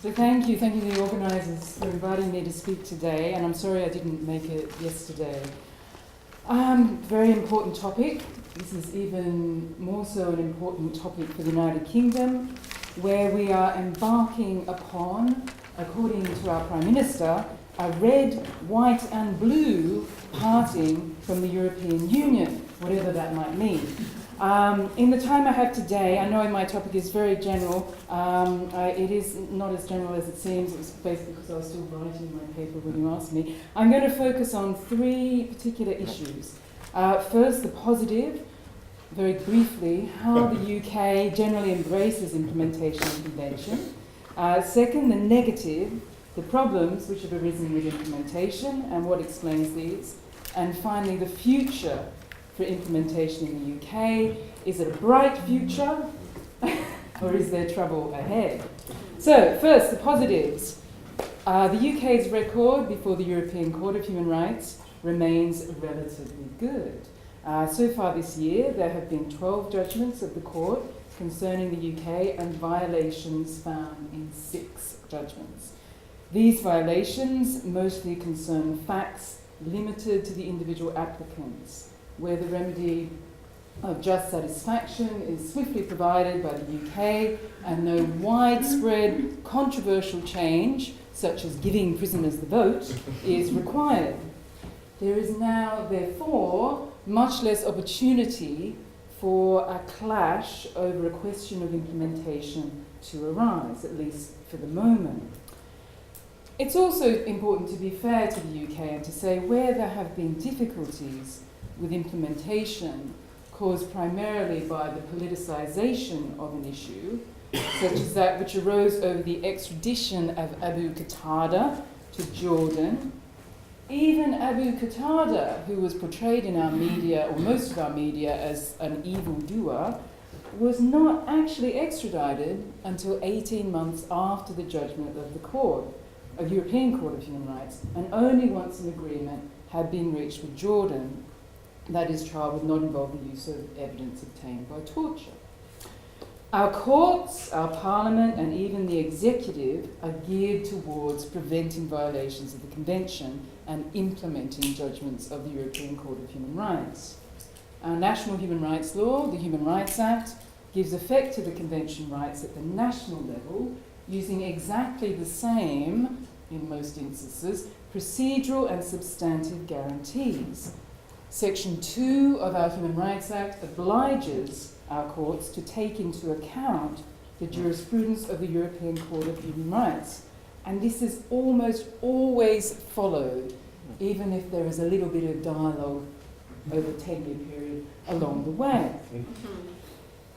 So thank you to the organisers for inviting me to speak today, and I'm sorry I didn't make it yesterday. Very important topic. This is even more so an important topic for the United Kingdom, where we are embarking upon, according to our Prime Minister, a red, white and blue parting from the European Union, whatever that might mean. In the time I have today, I know my topic is very general. It is not as general as it seems. It was basically because I was still writing my paper when you asked me. I'm going to focus on three particular issues. First, the positive, very briefly, how the UK generally embraces implementation of the Convention. Second, the negative, the problems which have arisen with implementation and what explains these. And finally, the future for implementation in the UK. Is it a bright future or is there trouble ahead? So first, the positives. The UK's record before the European Court of Human Rights remains relatively good. So far this year, there have been 12 judgments of the court concerning the UK and violations found in 6 judgments. These violations mostly concern facts limited to the individual applicants, where the remedy of just satisfaction is swiftly provided by the UK and no widespread controversial change, such as giving prisoners the vote, is required. There is now, therefore, much less opportunity for a clash over a question of implementation to arise, at least for the moment. It's also important to be fair to the UK and to say where there have been difficulties with implementation caused primarily by the politicisation of an issue, such as that which arose over the extradition of Abu Qatada to Jordan. Even Abu Qatada, who was portrayed in our media, or most of our media, as an evildoer, was not actually extradited until 18 months after the judgment of the court, of European Court of Human Rights, and only once an agreement had been reached with Jordan that his trial would not involve the use of evidence obtained by torture. Our courts, our parliament, and even the executive are geared towards preventing violations of the Convention and implementing judgments of the European Court of Human Rights. Our national human rights law, the Human Rights Act, gives effect to the Convention rights at the national level, using exactly the same, in most instances, procedural and substantive guarantees. Section 2 of our Human Rights Act obliges our courts to take into account the jurisprudence of the European Court of Human Rights. And this is almost always followed, even if there is a little bit of dialogue over a 10-year period along the way.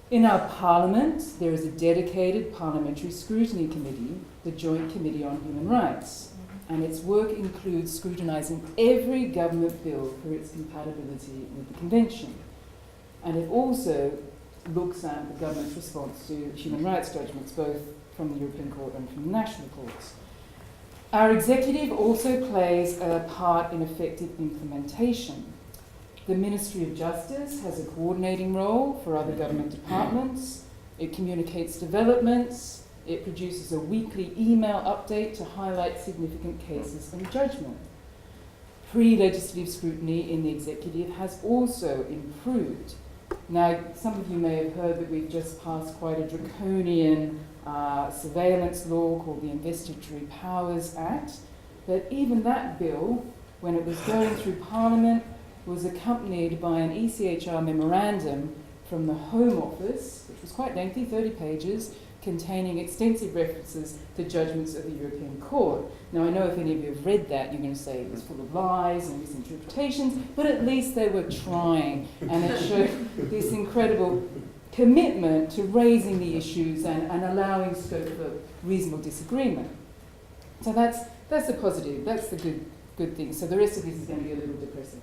In our parliament, there is a dedicated parliamentary scrutiny committee, the Joint Committee on Human Rights. And its work includes scrutinising every government bill for its compatibility with the Convention. And it also looks at the government's response to human rights judgments, both from the European Court and from the national courts. Our executive also plays a part in effective implementation. The Ministry of Justice has a coordinating role for other government departments. It communicates developments. It produces a weekly email update to highlight significant cases and judgment. Pre-legislative scrutiny in the executive has also improved. Now, some of you may have heard that we've just passed quite a draconian surveillance law called the Investigatory Powers Act, but even that bill, when it was going through Parliament, was accompanied by an ECHR memorandum from the Home Office, which was quite lengthy, 30 pages, containing extensive references to judgments of the European Court. Now, I know if any of you have read that, you're going to say it was full of lies and misinterpretations, but at least they were trying, and it showed this incredible commitment to raising the issues and allowing scope for reasonable disagreement. So that's the positive, that's the good thing. So the rest of this is going to be a little depressing.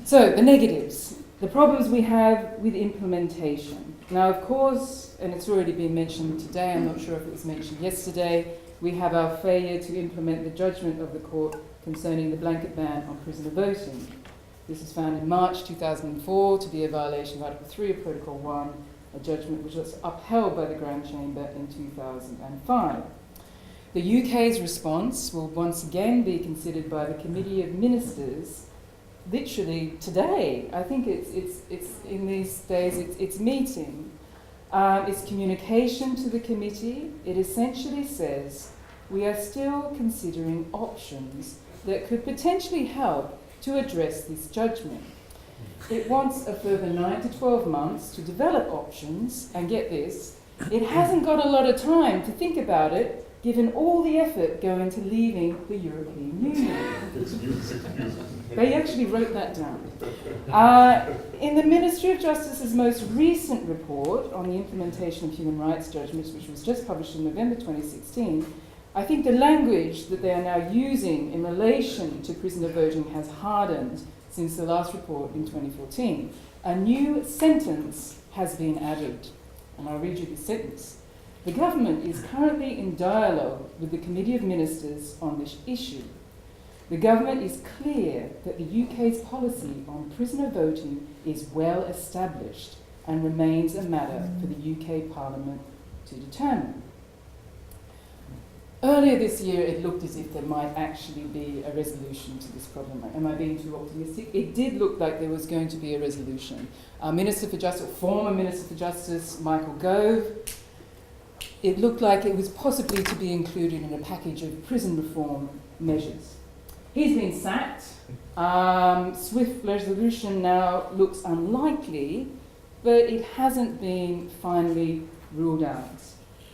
So, the negatives. The problems we have with implementation. Now, of course, and it's already been mentioned today, I'm not sure if it was mentioned yesterday, we have our failure to implement the judgment of the court concerning the blanket ban on prisoner voting. This was found in March 2004 to be a violation of Article 3 of Protocol 1, a judgment which was upheld by the Grand Chamber in 2005. The UK's response will once again be considered by the Committee of Ministers literally today. I think it's in these days, it's meeting. Its communication to the committee, it essentially says we are still considering options that could potentially help to address this judgment. It wants a further 9 to 12 months to develop options, and get this, it hasn't got a lot of time to think about it, given all the effort going to leaving the European Union. They actually wrote that down. In the Ministry of Justice's most recent report on the implementation of human rights judgments, which was just published in November 2016, I think the language that they are now using in relation to prisoner voting has hardened since the last report in 2014. A new sentence has been added, and I'll read you the sentence. The government is currently in dialogue with the Committee of Ministers on this issue. The government is clear that the UK's policy on prisoner voting is well established and remains a matter for the UK Parliament to determine. Earlier this year, it looked as if there might actually be a resolution to this problem. Am I being too optimistic? It did look like there was going to be a resolution. Our Minister for Justice, former Minister for Justice, Michael Gove, it looked like it was possibly to be included in a package of prison reform measures. He's been sacked. Swift resolution now looks unlikely, but it hasn't been finally ruled out.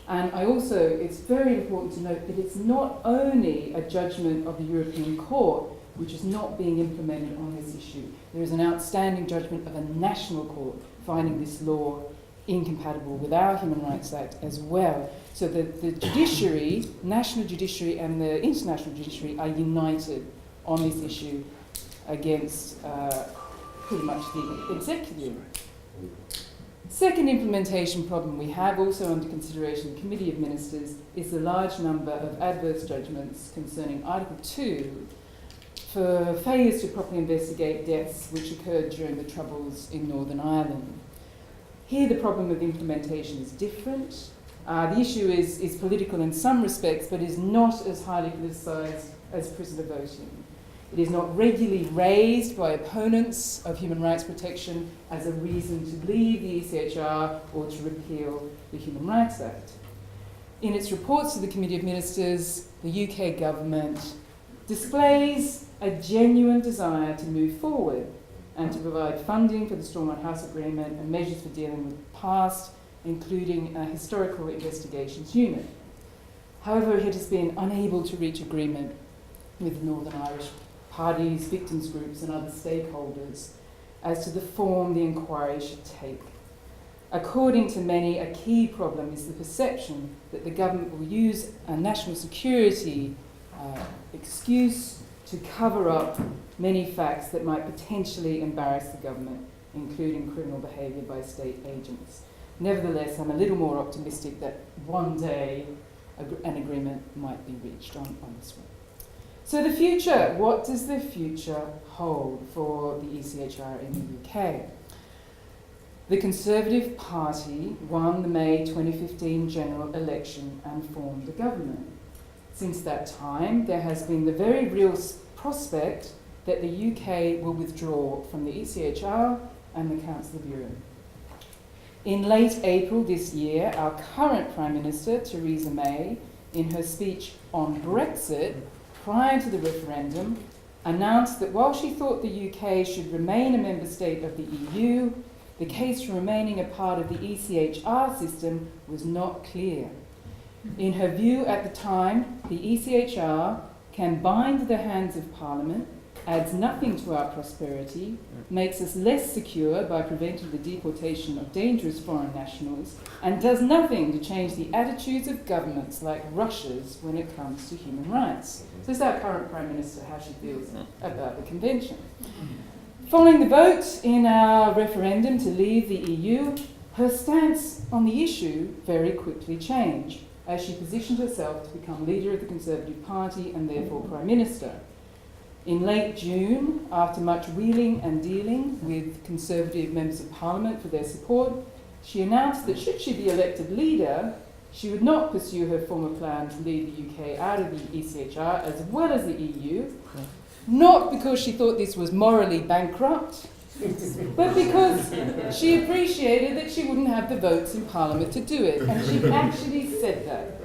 And it's very important to note that it's not only a judgment of the European Court which is not being implemented on this issue. There is an outstanding judgment of a national court finding this law incompatible with our Human Rights Act as well. So the judiciary, national judiciary and the international judiciary are united on this issue against pretty much the executive. Second implementation problem we have, also under consideration of the Committee of Ministers, is the large number of adverse judgments concerning Article 2 for failures to properly investigate deaths which occurred during the Troubles in Northern Ireland. Here the problem of implementation is different. The issue is political in some respects, but is not as highly politicised as prisoner voting. It is not regularly raised by opponents of human rights protection as a reason to leave the ECHR or to repeal the Human Rights Act. In its reports to the Committee of Ministers, the UK government displays a genuine desire to move forward and to provide funding for the Stormont House Agreement and measures for dealing with the past, including a historical investigations unit. However, it has been unable to reach agreement with Northern Irish parties, victims groups and other stakeholders as to the form the inquiry should take. According to many, a key problem is the perception that the government will use a national security excuse to cover up many facts that might potentially embarrass the government, including criminal behaviour by state agents. Nevertheless, I'm a little more optimistic that one day an agreement might be reached on this one. So the future, what does the future hold for the ECHR in the UK? The Conservative Party won the May 2015 general election and formed the government. Since that time, there has been the very real prospect that the UK will withdraw from the ECHR and the Council of Europe. In late April this year, our current Prime Minister, Theresa May, in her speech on Brexit, prior to the referendum, announced that while she thought the UK should remain a member state of the EU, the case for remaining a part of the ECHR system was not clear. In her view at the time, the ECHR can bind the hands of Parliament, adds nothing to our prosperity, makes us less secure by preventing the deportation of dangerous foreign nationals, and does nothing to change the attitudes of governments like Russia's when it comes to human rights. So this is our current Prime Minister, how she feels about the Convention. Following the vote in our referendum to leave the EU, her stance on the issue very quickly changed as she positioned herself to become leader of the Conservative Party and therefore Prime Minister. In late June, after much wheeling and dealing with Conservative members of Parliament for their support, she announced that should she be elected leader, she would not pursue her former plan to lead the UK out of the ECHR as well as the EU, not because she thought this was morally bankrupt, but because she appreciated that she wouldn't have the votes in Parliament to do it, and she actually said that.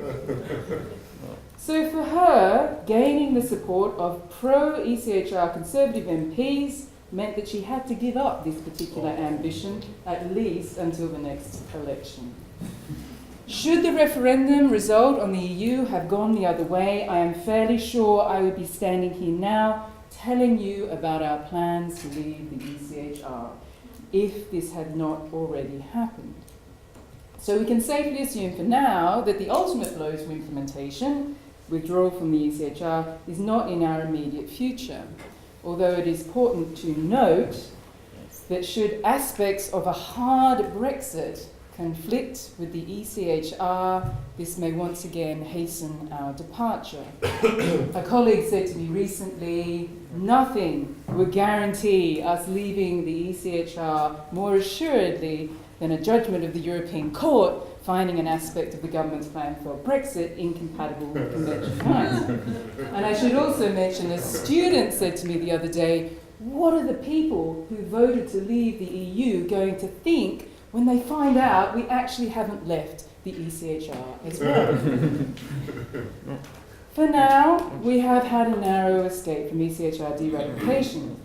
So for her, gaining the support of pro-ECHR Conservative MPs meant that she had to give up this particular ambition, at least until the next election. Should the referendum result on the EU have gone the other way, I am fairly sure I would be standing here now telling you about our plans to leave the ECHR, if this had not already happened. So we can safely assume for now that the ultimate blow to implementation, withdrawal from the ECHR, is not in our immediate future. Although it is important to note that should aspects of a hard Brexit conflict with the ECHR, this may once again hasten our departure. A colleague said to me recently, nothing would guarantee us leaving the ECHR more assuredly than a judgment of the European Court finding an aspect of the government's plan for Brexit incompatible with convention rights. And I should also mention, a student said to me the other day, what are the people who voted to leave the EU going to think when they find out we actually haven't left the ECHR as well? For now, we have had a narrow escape from ECHR de-ratification,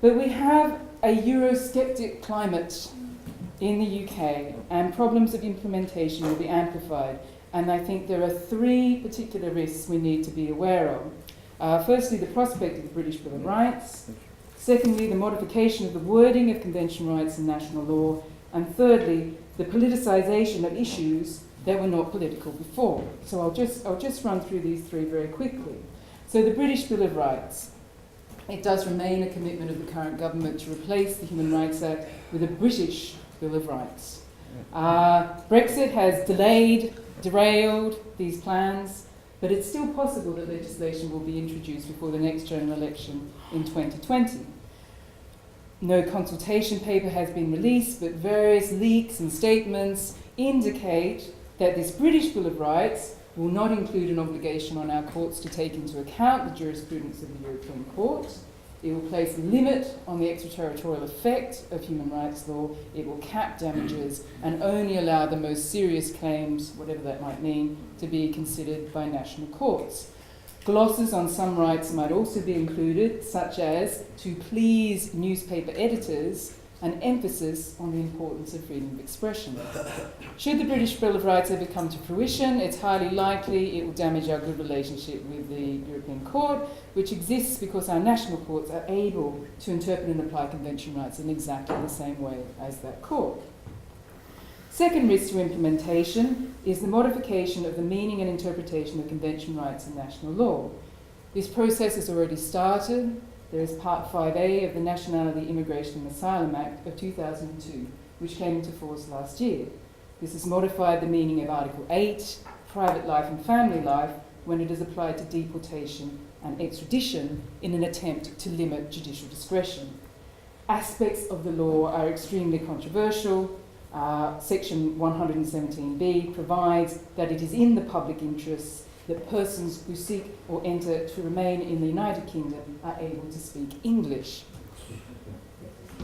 but we have a Eurosceptic climate in the UK, and problems of implementation will be amplified. And I think there are three particular risks we need to be aware of. Firstly, the prospect of the British Bill of Rights. Secondly, the modification of the wording of convention rights in national law. And thirdly, the politicisation of issues that were not political before. So I'll just run through these three very quickly. So the British Bill of Rights. It does remain a commitment of the current government to replace the Human Rights Act with a British Bill of Rights. Brexit has derailed these plans, but it's still possible that legislation will be introduced before the next general election in 2020. No consultation paper has been released, but various leaks and statements indicate that this British Bill of Rights will not include an obligation on our courts to take into account the jurisprudence of the European Court. It will place a limit on the extraterritorial effect of human rights law. It will cap damages and only allow the most serious claims, whatever that might mean, to be considered by national courts. Glosses on some rights might also be included, such as to please newspaper editors, an emphasis on the importance of freedom of expression. Should the British Bill of Rights ever come to fruition, it's highly likely it will damage our good relationship with the European Court, which exists because our national courts are able to interpret and apply convention rights in exactly the same way as that court. Second risk to implementation is the modification of the meaning and interpretation of convention rights in national law. This process has already started. There is Part 5A of the Nationality, Immigration and Asylum Act of 2002, which came into force last year. This has modified the meaning of Article 8, private life and family life, when it is applied to deportation and extradition in an attempt to limit judicial discretion. Aspects of the law are extremely controversial. Section 117B provides that it is in the public interest that persons who seek or enter to remain in the United Kingdom are able to speak English.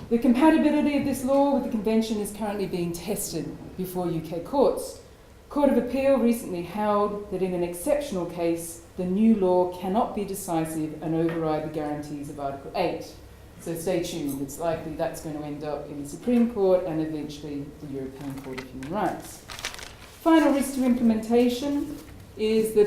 The compatibility of this law with the Convention is currently being tested before UK courts. Court of Appeal recently held that in an exceptional case, the new law cannot be decisive and override the guarantees of Article 8. So stay tuned, it's likely that's going to end up in the Supreme Court and eventually the European Court of Human Rights. Final risk to implementation is the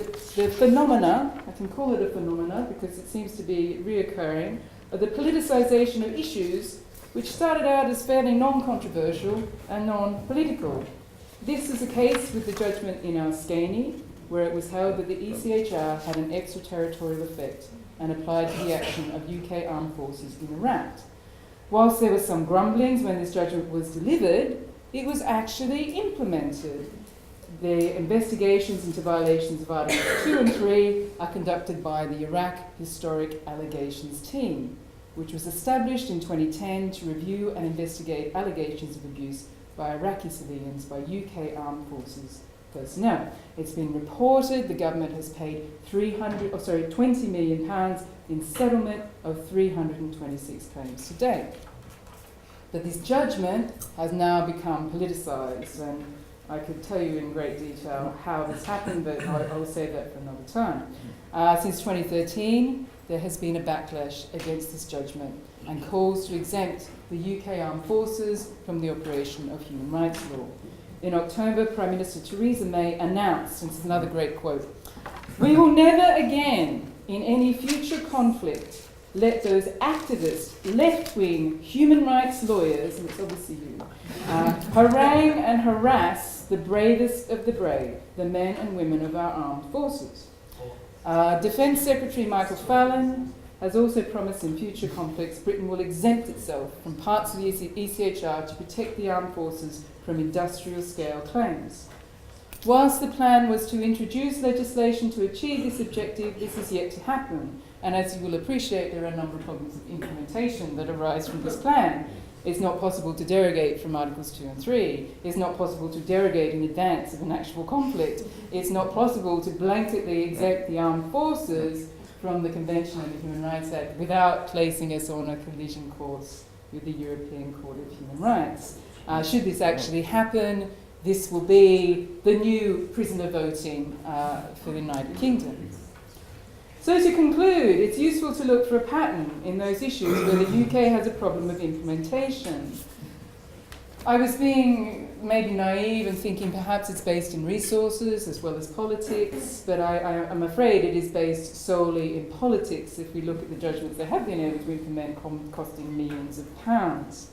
phenomena, I can call it a phenomena because it seems to be reoccurring, of the politicisation of issues which started out as fairly non-controversial and non-political. This is the case with the judgment in Alskani, where it was held that the ECHR had an extraterritorial effect and applied to the action of UK armed forces in Iraq. Whilst there were some grumblings when this judgment was delivered, it was actually implemented. The investigations into violations of Articles 2 and 3 are conducted by the Iraq Historic Allegations Team, which was established in 2010 to review and investigate allegations of abuse by Iraqi civilians by UK armed forces personnel. It's been reported the government has paid £20 million in settlement of 326 claims to date. But this judgment has now become politicised, and I could tell you in great detail how this happened, but I'll save that for another time. Since 2013, there has been a backlash against this judgment and calls to exempt the UK Armed Forces from the operation of human rights law. In October, Prime Minister Theresa May announced, and this is another great quote, "We will never again, in any future conflict, let those activist, left-wing human rights lawyers," and it's obviously you, harangue and harass the bravest of the brave, the men and women of our armed forces. Defence Secretary Michael Fallon has also promised in future conflicts Britain will exempt itself from parts of the ECHR to protect the armed forces from industrial-scale claims. Whilst the plan was to introduce legislation to achieve this objective, this is yet to happen. And as you will appreciate, there are a number of problems of implementation that arise from this plan. It's not possible to derogate from Articles 2 and 3. It's not possible to derogate in advance of an actual conflict. It's not possible to blanketly exempt the armed forces from the Convention and the Human Rights Act without placing us on a collision course with the European Court of Human Rights. Should this actually happen, this will be the new prisoner voting for the United Kingdom. So to conclude, it's useful to look for a pattern in those issues where the UK has a problem of implementation. I was being maybe naive and thinking perhaps it's based in resources as well as politics, but I'm afraid it is based solely in politics if we look at the judgments they have been able to implement costing millions of pounds.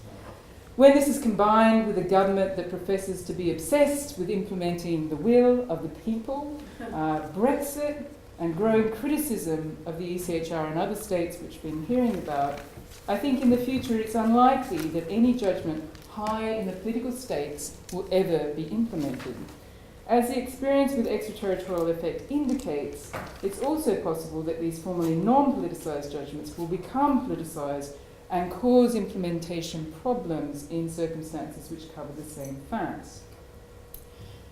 When this is combined with a government that professes to be obsessed with implementing the will of the people, Brexit, and growing criticism of the ECHR and other states which we've been hearing about, I think in the future it's unlikely that any judgment high in the political stakes will ever be implemented. As the experience with extraterritorial effect indicates, it's also possible that these formerly non-politicised judgments will become politicised and cause implementation problems in circumstances which cover the same facts.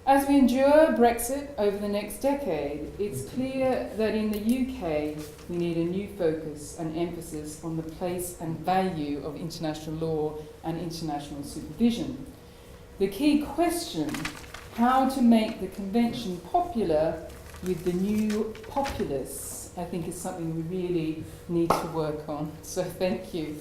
As we endure Brexit over the next decade, it's clear that in the UK we need a new focus and emphasis on the place and value of international law and international supervision. The key question, how to make the convention popular with the new populace, I think is something we really need to work on. So thank you.